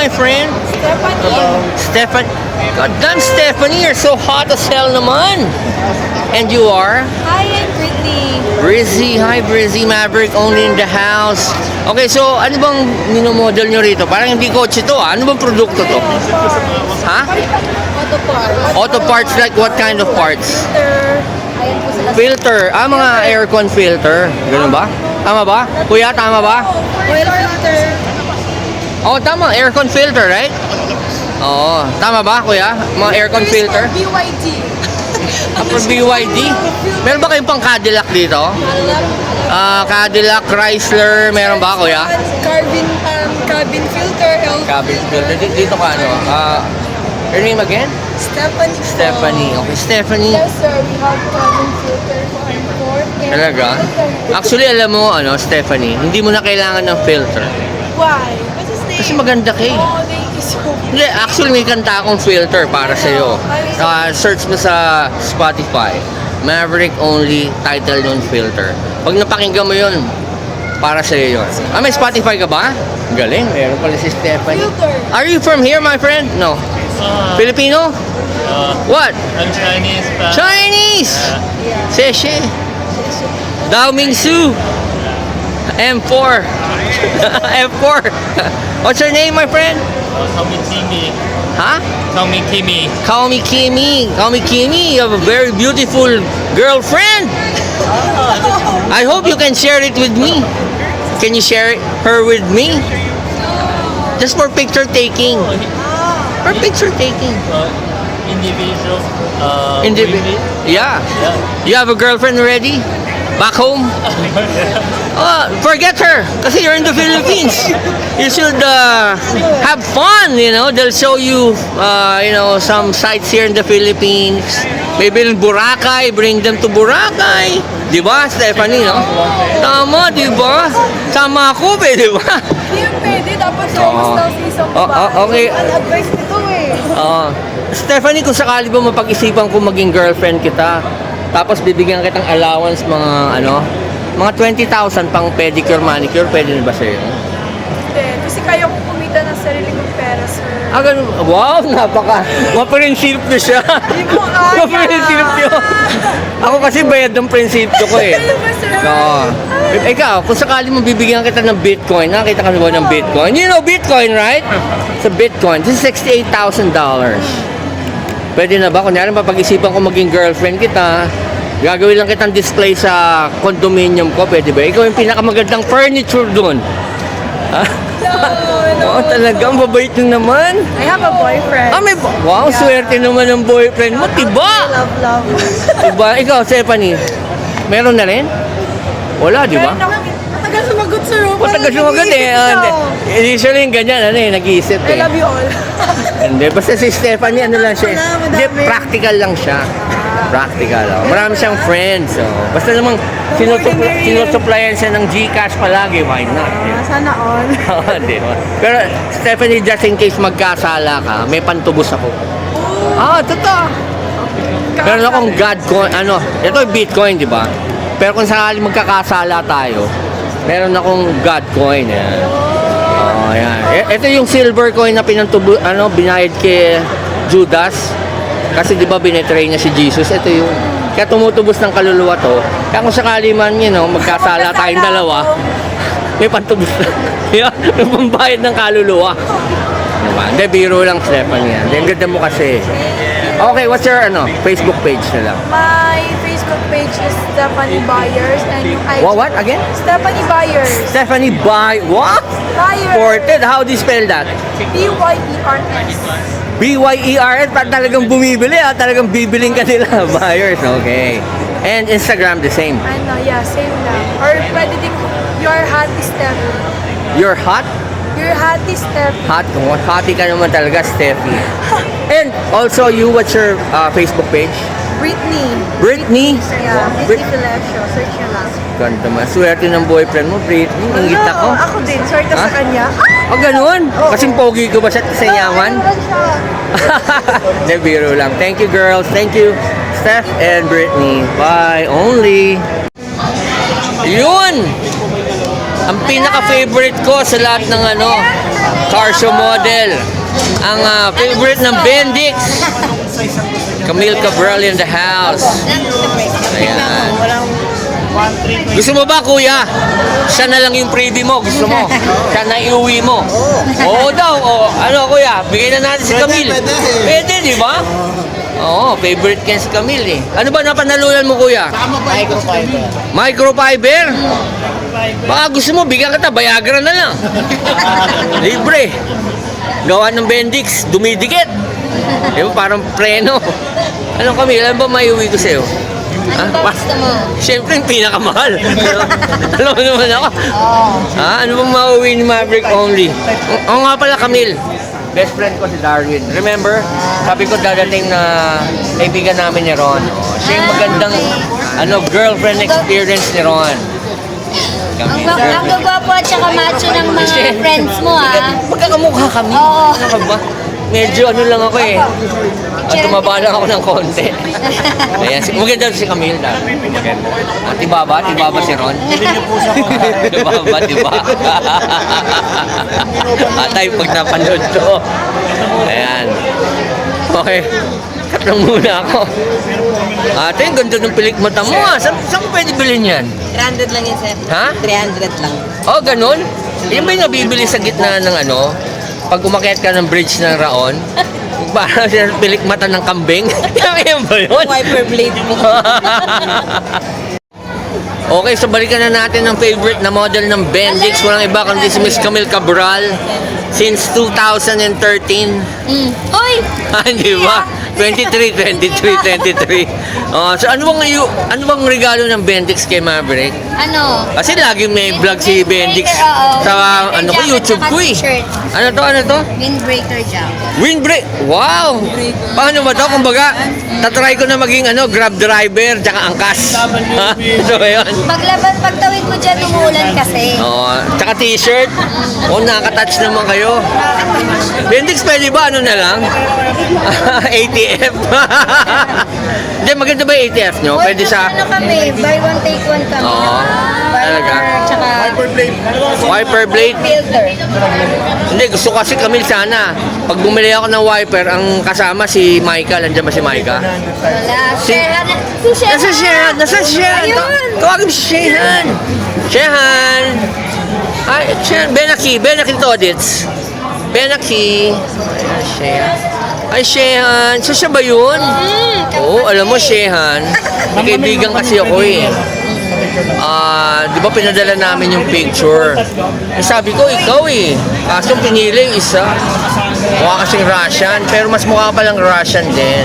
my friend? Stephanie. God damn, Stephanie, you're so hot as hell naman. And you are? Hi, I'm Britney. Brizzy. Hi, Brizzy Maverick, only in the house. Okay, so ano bang minomodel nyo rito? Parang hindi kotse to, ah. Ano bang produkto to? Ha? Auto parts. Auto parts, like what kind of parts? Ayan po sila. Filter. Ah, mga aircon filter. Ganun ba? Tama ba? Kuya, tama ba? Oil filter. Oh, tama. Aircon filter, right? Oo. Tama ba, kuya? Mga aircon filter? BYD. For BYD? Meron ba kayong pang Cadillac dito? Cadillac, Chrysler, meron ba, kuya? Cabin filter. Cabin filter. Dito ka, ano? Your name again? Stephanie. Stephanie. Okay, Stephanie. Yes, sir. We have cabin filter for Talaga? Actually, alam mo, ano, Stephanie, hindi mo na kailangan ng filter. Why? What's his name? Kasi maganda ka eh. Oh, thank you so much. Hindi, actually may kanta akong filter para sa'yo. Search mo sa Spotify. Maverick Only, title nun filter. Pag napakinggan mo yun, para sa'yo yun. May Spotify ka ba? Galing, meron pala si Stephanie. Filter. Are you from here, my friend? No. Filipino? What? I'm Chinese. Chinese! Seshe. Dao Ming Su. M4. M4. What's your name, my friend? Call me Timmy. Huh? Call me Timmy. Call me Kimi. Call me Kimi. You have a very beautiful girlfriend. I hope you can share it with me. Can you share her with me? Just for picture taking. For picture taking. Individual. Yeah. Yeah. You have a girlfriend already? Back home? Forget her. Kasi you're in the Philippines. You should have fun, you know. They'll show you, some sites here in the Philippines. Maybe in Boracay, bring them to Boracay. Di ba, Stephanie, no? Tama, di ba? Sama ako, di ba? Hindi yung pwede. Dapat focus daw sa isang babae. Okay. Ang advice nito eh. Stephanie, kung sakali ba mapag-isipan ko maging girlfriend kita, tapos bibigyan kitang allowance mga 20,000 pang pedicure, manicure, pwede na ba sa'yo? Hindi. Kasi kaya ko kumita ng sarili kong pera, sir. Ganun. Wow, maprinsipyo siya. Hindi ko kaya. Maprinsipyo. Ako kasi bayad ng prinsipyo ko eh. Ano ba, sir? Oo. Ikaw, kung sakali mo bibigyan kita ng Bitcoin, nakita ka na ba ng Bitcoin? You know Bitcoin, right? Sa Bitcoin, this is $68,000. Pwede na ba? Kunyari, mapag-isipan ko maging girlfriend kita, gagawin lang kitang display sa condominium ko, pwede ba? Ikaw yung pinakamagandang furniture doon. Ha? No. Oo, talagang babait nyo naman. I have a boyfriend. Wow, swerte naman ng boyfriend mo, diba? Love. Diba? Ikaw, Stephanie, meron na rin? Wala, diba? Matagal sumagot, sir. Matagal sumagot eh. Usually yung ganyan, nag-iisip I eh. love you all. Hindi, basta si Stephanie, hindi, practical lang siya. Practical. Marami siyang friends. Basta namang sinusupplyan siya ng GCash palagi, why not? Sana all. Diba? Pero Stephanie, just in case magkasala ka, may pantubos ako. Totoo. Meron akong Godcoin, ito Bitcoin, di ba? Pero kung sakali magkakasala tayo, meron akong Godcoin. Yan. Ito yung silver coin na binayad kay Judas. Kasi di ba binetray niya si Jesus? Ito yung, kaya tumutubos ng kaluluwa to. Kaya kung sakali man, magkasala tayong dalawa, may pantubos na. May pambayad ng kaluluwa. Diba? Hindi, biro lang, Stephanie. Ang ganda mo kasi. Okay, what's your Facebook page na lang? My Facebook page is Stephanie Byers and yung IG. What? Again? Stephanie Byers. Stephanie What? Byers. Ported? How do you spell that? BYERS. BYERS? Talagang bumibili talagang bibiling ka nila. Buyers, okay. And Instagram the same. Yeah, same lang. Or pwede din Your Hottie Steffi. Your hot? Your Hottie Steffi. Hottie ka naman talaga, Steffi. And also, what's your Facebook page? Britney. Britney? Yeah, Britney Filesio. Search nyo lang. Ganda man. Swerte ng boyfriend mo, Britney. Ingit ako. Ako din. Swerte sa kanya. Ganun? Kasing pogi ko ba sa yaman? Meron siya. Hindi, biro lang. Thank you, girls. Thank you, Steph and Britney. Bye. Only. Yun! Ang pinaka-favorite ko sa lahat ng Tarsho model. Ang favorite ng Bendix. Camille Cabral in the house. Ayan. Gusto mo ba, kuya? Siya na lang yung freebie mo. Gusto mo? Siya na iuwi mo. Oo daw. O, ano, kuya? Bigay na natin si Camille. Pwede, di ba? Oo, favorite ko yan si Camille eh. Ano ba napanalunan mo, kuya? Microfiber. Microfiber? Baka gusto mo, bigyan kita, Viagra na lang. Libre. Gawa ng Bendix, dumidikit. Di ba, parang preno. Ano, Camille, ano ba may uwi ko sa'yo? Ano ba gusto mo? Siyempre, yung pinakamahal. Alam mo naman ako. Oo. Ano bang mauwi ni Maverick only? Oo nga pala, Camille. Best friend ko si Darwin. Remember? Sabi ko dadating na kaibigan namin ni Ron. Siya yung magandang girlfriend experience ni Ron. Ang gagwapo at saka macho ng mga friends mo, ah. Magkakamukha kami. Oo. Ano ka ba? Medyo ano lang ako eh. Tumaba lang ako ng konti. Ayan, maganda si Camille dahil. Maganda. Tibaba si Ron. Diba? Atay pag napanood to. Ayan. Okay. Cut lang muna ako. Ate, ang ganda ng pilik mata mo ah. Saan ko pwede bilhin yan? 300 lang yun, sir. Ha? 300 lang. Oh, ganun? Yan ba yung nabibili sa gitna ng ano? Pag umakyat ka ng bridge ng Raon? Para sa pilik mata ng kambing? Yan ba yun? Wiper blade mo. Okay, so balikan na natin ang favorite na model ng Bendix. Walang iba kundi si Miss Camille Cabral. Since 2013. Uy! Di ba? 23. So ano bang regalo ng Bendix kay Maverick? Ano? Kasi lagi may vlog si Bendix Oo. sa ko, YouTube ko eh. T-shirt. Ano to? Windbreaker jacket. Windbreak! Wow! Paano ba to? Kumbaga, tatry ko na maging grab driver tsaka angkas. Ha? So yun. Pagtawid mo dyan, umuulan kasi. Oh, tsaka t-shirt. Oh, nakaka-touch naman kayo. Bendix, pwede ba na lang? ATF. Hindi, maganda ba yung ATF nyo? Pwede sa... Ano kami, buy one, take one kami. Oo. Talaga? Tsaka Wiper blade. filter. Hindi, gusto kasi Camille sana. Pag bumili ako ng wiper, ang kasama si Micah. Nandiyan ba si Micah? Wala. Si- Shehan. Si Shehan. Nasa Shehan? Ayun. Tawagin mo si Shehan. Shehan. Ay, Shehan. Benaki Todits. Benaki. Ayan, Shehan. Ay, Shehan. So, siya ba yun? Oo, alam mo, Shehan. May kaibigan kasi ako eh. Di ba pinadala namin yung picture? Sabi ko, ikaw eh. Kaso pinili yung isa. Mukha kasing Russian, pero mas mukha palang Russian din.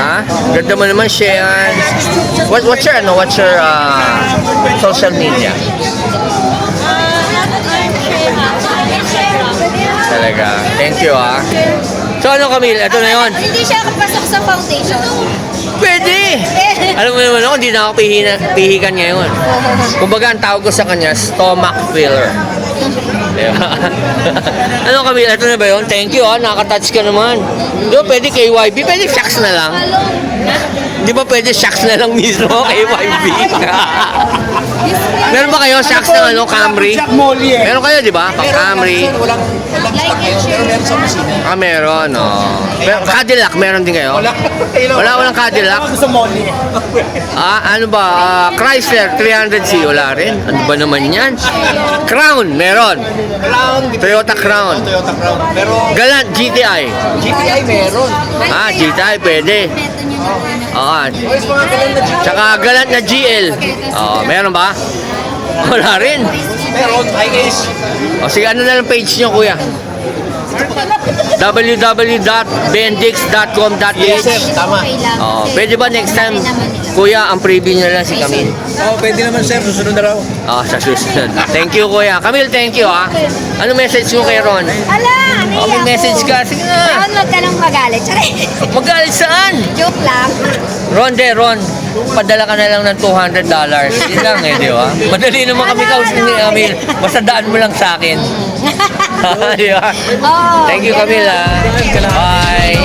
Ha? Ganda mo naman, Shehan. What's your social media? Talaga. Thank you ah. So ano, Camille? Ito na yun. Hindi siya kapasok sa foundation. Pwede! Alam mo naman ako, hindi na ako pihikan ngayon. Kumbaga, ang tawag ko sa kanya, stomach filler. Diba? Ano, Camille? Ito na ba yun? Thank you ah. Nakaka-touch ka naman. Di ba pwede KYB? Pwede shocks na lang. Di ba pwede shocks na lang mismo KYB? Meron ba kayo shocks ng Camry? Meron kayo, di ba? Pang Camry. Like and share. Meron, oh. Pero Cadillac, meron din kayo? Walang Cadillac? Ano ba? Chrysler 300C, wala rin. Ano ba naman yan? Crown, meron. Toyota Crown. Pero Galant, GTI. GTI meron. GTI, pwede. Tsaka Galant na GL. Meron ba? Wala rin. Meron. IS. Sige, ano na lang page nyo, kuya? www.bendix.com.ph. Yes, sir. Tama. Pwede ba next time, kuya, ang preview nyo lang si Camille? Pwede naman, sir. Susunod na raw. Sa susunod. Thank you, kuya. Camille, thank you, ah. Ano message mo kay Ron? Ala, ano May message ka. Sige na. Ron, wag ka nang magalit. Charay. Magalit saan? Joke lang. Ron, padala ka na lang ng $200. Yun lang eh, di ba? Madali naman kami kausap ni Camille. Basta daan mo lang sa akin. Di ba? Oh, Thank you, Camille. Bye.